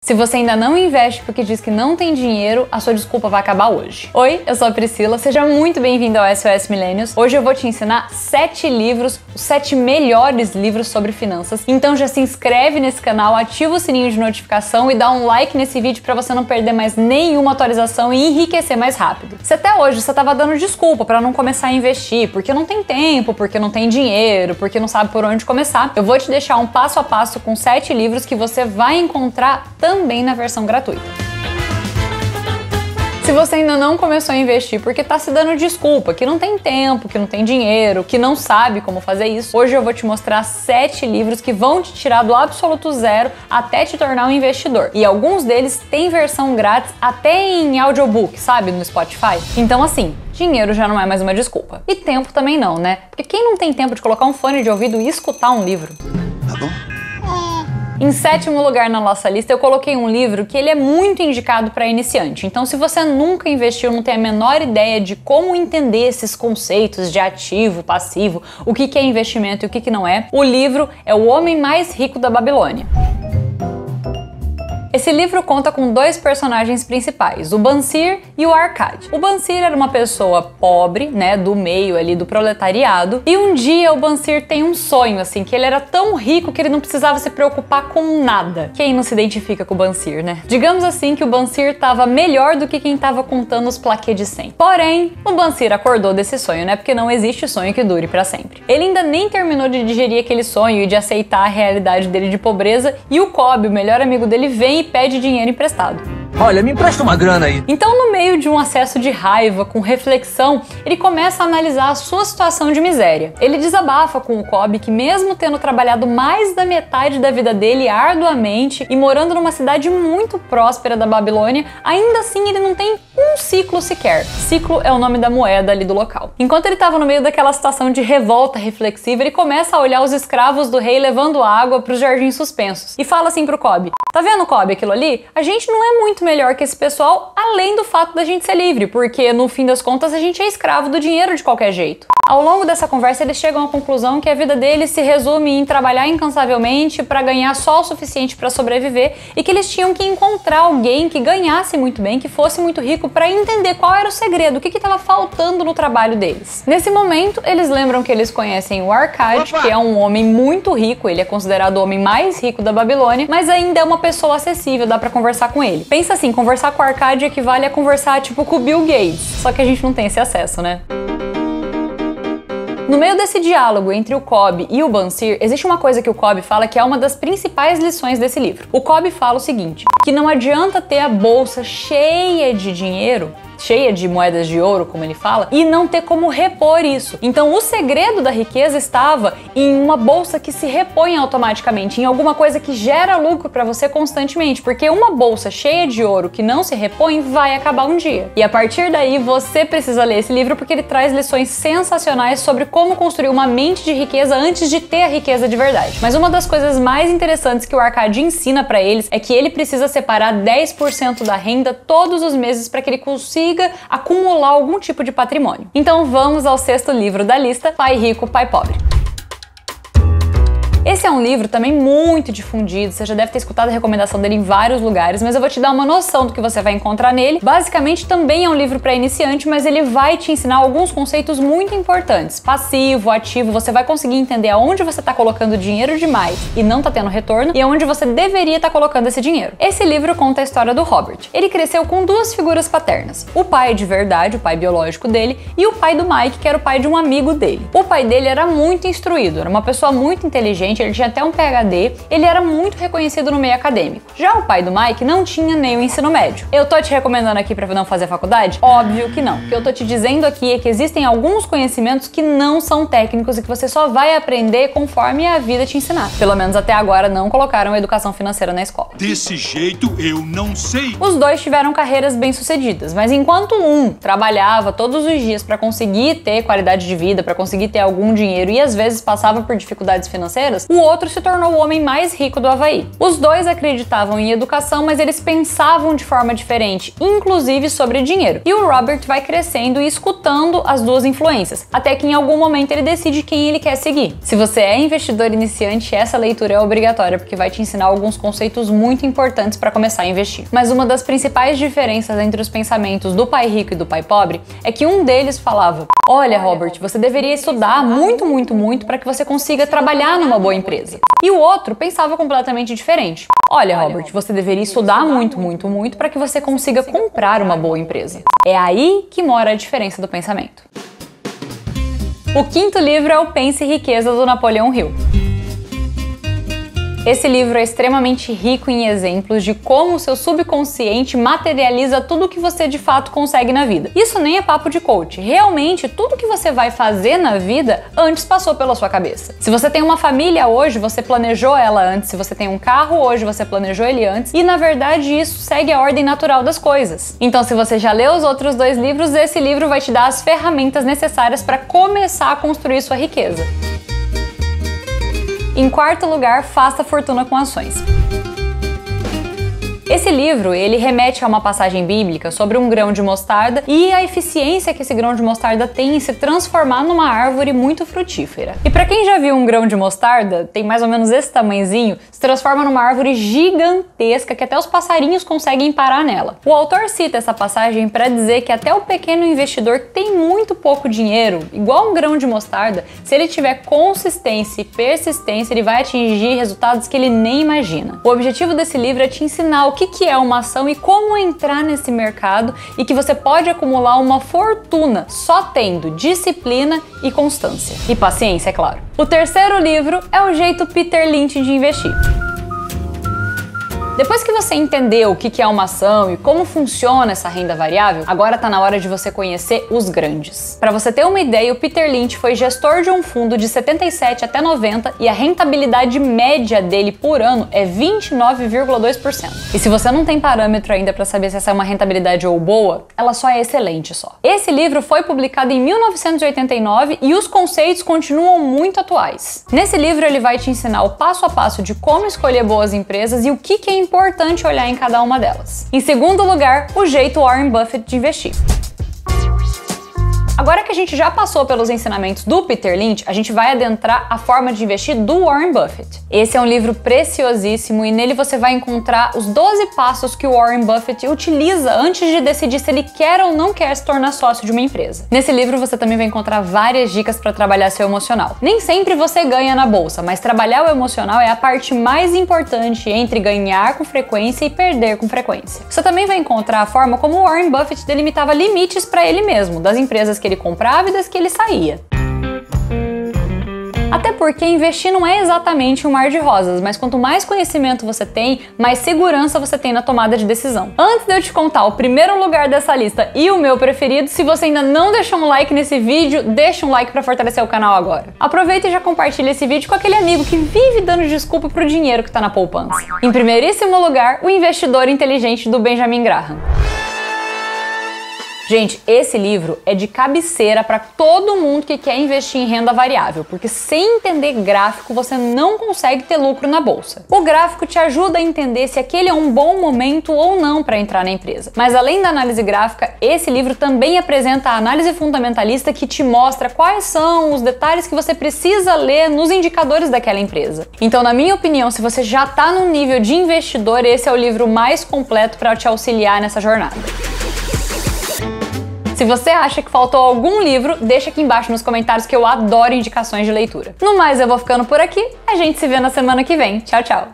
Se você ainda não investe porque diz que não tem dinheiro, a sua desculpa vai acabar hoje. Oi, eu sou a Priscila, seja muito bem-vindo ao SOS Millennials. Hoje eu vou te ensinar 7 livros, os 7 melhores livros sobre finanças. Então já se inscreve nesse canal, ativa o sininho de notificação e dá um like nesse vídeo para você não perder mais nenhuma atualização e enriquecer mais rápido. Se até hoje você estava dando desculpa para não começar a investir, porque não tem tempo, porque não tem dinheiro, porque não sabe por onde começar, eu vou te deixar um passo a passo com 7 livros que você vai encontrar também na versão gratuita. Se você ainda não começou a investir porque tá se dando desculpa, que não tem tempo, que não tem dinheiro, que não sabe como fazer isso, hoje eu vou te mostrar 7 livros que vão te tirar do absoluto zero até te tornar um investidor. E alguns deles têm versão grátis até em audiobook, sabe, no Spotify. Então assim, dinheiro já não é mais uma desculpa. E tempo também não, né? Porque quem não tem tempo de colocar um fone de ouvido e escutar um livro? Tá bom? Em 7º lugar na nossa lista, eu coloquei um livro que ele é muito indicado para iniciante. Então, se você nunca investiu, não tem a menor ideia de como entender esses conceitos de ativo, passivo, o que é investimento e o que não é, o livro é O Homem Mais Rico da Babilônia. Esse livro conta com 2 personagens principais, o Bansir e o Arkady. O Bansir era uma pessoa pobre, né, do meio ali do proletariado, e um dia o Bansir tem um sonho, assim, que ele era tão rico que ele não precisava se preocupar com nada. Quem não se identifica com o Bansir, né? Digamos assim que o Bansir estava melhor do que quem estava contando os plaquês de 100. Porém, o Bansir acordou desse sonho, né, porque não existe sonho que dure pra sempre. Ele ainda nem terminou de digerir aquele sonho e de aceitar a realidade dele de pobreza, e o Cobb, o melhor amigo dele, vem e pede dinheiro emprestado. Olha, me empresta uma grana aí. Então, no meio de um acesso de raiva, com reflexão, ele começa a analisar a sua situação de miséria. Ele desabafa com o Cobb que, mesmo tendo trabalhado mais da metade da vida dele arduamente e morando numa cidade muito próspera da Babilônia, ainda assim ele não tem um ciclo sequer. Ciclo é o nome da moeda ali do local. Enquanto ele estava no meio daquela situação de revolta reflexiva, ele começa a olhar os escravos do rei levando água para os jardins suspensos e fala assim pro Cobb: tá vendo, Cobb, aquilo ali? A gente não é muito melhor que esse pessoal, além do fato da gente ser livre, porque no fim das contas a gente é escravo do dinheiro de qualquer jeito. Ao longo dessa conversa eles chegam à conclusão que a vida deles se resume em trabalhar incansavelmente para ganhar só o suficiente para sobreviver e que eles tinham que encontrar alguém que ganhasse muito bem, que fosse muito rico, para entender qual era o segredo, o que estava faltando no trabalho deles. Nesse momento eles lembram que eles conhecem o Arkady, que é um homem muito rico, ele é considerado o homem mais rico da Babilônia, mas ainda é uma pessoa acessível, dá pra conversar com ele. Pensa assim, conversar com o Arkady equivale a conversar tipo com o Bill Gates, só que a gente não tem esse acesso, né? No meio desse diálogo entre o Cobb e o Bansir, existe uma coisa que o Cobb fala que é uma das principais lições desse livro. O Cobb fala o seguinte, que não adianta ter a bolsa cheia de dinheiro, cheia de moedas de ouro, como ele fala, e não ter como repor isso. Então o segredo da riqueza estava em uma bolsa que se repõe automaticamente, em alguma coisa que gera lucro para você constantemente, porque uma bolsa cheia de ouro que não se repõe vai acabar um dia. E a partir daí você precisa ler esse livro porque ele traz lições sensacionais sobre como construir uma mente de riqueza antes de ter a riqueza de verdade. Mas uma das coisas mais interessantes que o Arkady ensina para eles é que ele precisa separar 10% da renda todos os meses para que ele consiga acumular algum tipo de patrimônio. Então vamos ao 6º livro da lista, Pai Rico, Pai Pobre. Esse é um livro também muito difundido, você já deve ter escutado a recomendação dele em vários lugares, mas eu vou te dar uma noção do que você vai encontrar nele. Basicamente também é um livro para iniciante, mas ele vai te ensinar alguns conceitos muito importantes. Passivo, ativo, você vai conseguir entender aonde você está colocando dinheiro demais e não está tendo retorno e aonde você deveria estar colocando esse dinheiro. Esse livro conta a história do Robert. Ele cresceu com 2 figuras paternas, o pai de verdade, o pai biológico dele, e o pai do Mike, que era o pai de um amigo dele. O pai dele era muito instruído, era uma pessoa muito inteligente, ele tinha até um PhD, ele era muito reconhecido no meio acadêmico. Já o pai do Mike não tinha nem o ensino médio. Eu tô te recomendando aqui pra não fazer faculdade? Óbvio que não. O que eu tô te dizendo aqui é que existem alguns conhecimentos que não são técnicos e que você só vai aprender conforme a vida te ensinar. Pelo menos até agora não colocaram educação financeira na escola. Desse jeito eu não sei. Os dois tiveram carreiras bem-sucedidas, mas enquanto um trabalhava todos os dias para conseguir ter qualidade de vida, para conseguir ter algum dinheiro e às vezes passava por dificuldades financeiras, Olimpíadas, o outro se tornou o homem mais rico do Havaí. Os dois acreditavam em educação, mas eles pensavam de forma diferente, inclusive sobre dinheiro. E o Robert vai crescendo e escutando as duas influências, até que em algum momento ele decide quem ele quer seguir. Se você é investidor iniciante, essa leitura é obrigatória, porque vai te ensinar alguns conceitos muito importantes para começar a investir. Mas uma das principais diferenças entre os pensamentos do pai rico e do pai pobre é que um deles falava: olha, Robert, você deveria estudar muito para que você consiga trabalhar numa boa empresa. E o outro pensava completamente diferente. Olha, Robert, você deveria estudar muito para que você consiga comprar uma boa empresa. É aí que mora a diferença do pensamento. O quinto livro é o Pense e Riqueza, do Napoleão Hill. Esse livro é extremamente rico em exemplos de como o seu subconsciente materializa tudo que você de fato consegue na vida. Isso nem é papo de coach. Realmente, tudo que você vai fazer na vida antes passou pela sua cabeça. Se você tem uma família hoje, você planejou ela antes. Se você tem um carro hoje, você planejou ele antes. E na verdade, isso segue a ordem natural das coisas. Então, se você já leu os outros dois livros, esse livro vai te dar as ferramentas necessárias para começar a construir sua riqueza. Em quarto lugar, Faça Fortuna com Ações. Esse livro, ele remete a uma passagem bíblica sobre um grão de mostarda e a eficiência que esse grão de mostarda tem em se transformar numa árvore muito frutífera. E para quem já viu um grão de mostarda, tem mais ou menos esse tamanhozinho, se transforma numa árvore gigantesca que até os passarinhos conseguem parar nela. O autor cita essa passagem para dizer que até o pequeno investidor que tem muito pouco dinheiro, igual um grão de mostarda, se ele tiver consistência e persistência, ele vai atingir resultados que ele nem imagina. O objetivo desse livro é te ensinar o que é uma ação e como entrar nesse mercado, e que você pode acumular uma fortuna só tendo disciplina e constância. E paciência, é claro. O terceiro livro é O Jeito Peter Lynch de Investir. Depois que você entendeu o que é uma ação e como funciona essa renda variável, agora tá na hora de você conhecer os grandes. Para você ter uma ideia, o Peter Lynch foi gestor de um fundo de 77 até 90 e a rentabilidade média dele por ano é 29,2%. E se você não tem parâmetro ainda para saber se essa é uma rentabilidade ou boa, ela só é excelente só. Esse livro foi publicado em 1989 e os conceitos continuam muito atuais. Nesse livro ele vai te ensinar o passo a passo de como escolher boas empresas e o que é importante olhar em cada uma delas. Em segundo lugar, o jeito Warren Buffett de investir. Agora que a gente já passou pelos ensinamentos do Peter Lynch, a gente vai adentrar a forma de investir do Warren Buffett. Esse é um livro preciosíssimo e nele você vai encontrar os 12 passos que o Warren Buffett utiliza antes de decidir se ele quer ou não quer se tornar sócio de uma empresa. Nesse livro você também vai encontrar várias dicas para trabalhar seu emocional. Nem sempre você ganha na bolsa, mas trabalhar o emocional é a parte mais importante entre ganhar com frequência e perder com frequência. Você também vai encontrar a forma como o Warren Buffett delimitava limites para ele mesmo, das empresas que ele comprava e das que ele saía. Até porque investir não é exatamente um mar de rosas, mas quanto mais conhecimento você tem, mais segurança você tem na tomada de decisão. Antes de eu te contar o primeiro lugar dessa lista e o meu preferido, se você ainda não deixou um like nesse vídeo, deixa um like para fortalecer o canal agora. Aproveita e já compartilha esse vídeo com aquele amigo que vive dando desculpa pro dinheiro que tá na poupança. Em primeiríssimo lugar, O Investidor Inteligente, do Benjamin Graham. Gente, esse livro é de cabeceira para todo mundo que quer investir em renda variável, porque sem entender gráfico você não consegue ter lucro na bolsa. O gráfico te ajuda a entender se aquele é um bom momento ou não para entrar na empresa. Mas além da análise gráfica, esse livro também apresenta a análise fundamentalista, que te mostra quais são os detalhes que você precisa ler nos indicadores daquela empresa. Então, na minha opinião, se você já está no nível de investidor, esse é o livro mais completo para te auxiliar nessa jornada. Se você acha que faltou algum livro, deixa aqui embaixo nos comentários, que eu adoro indicações de leitura. No mais, eu vou ficando por aqui. A gente se vê na semana que vem. Tchau, tchau!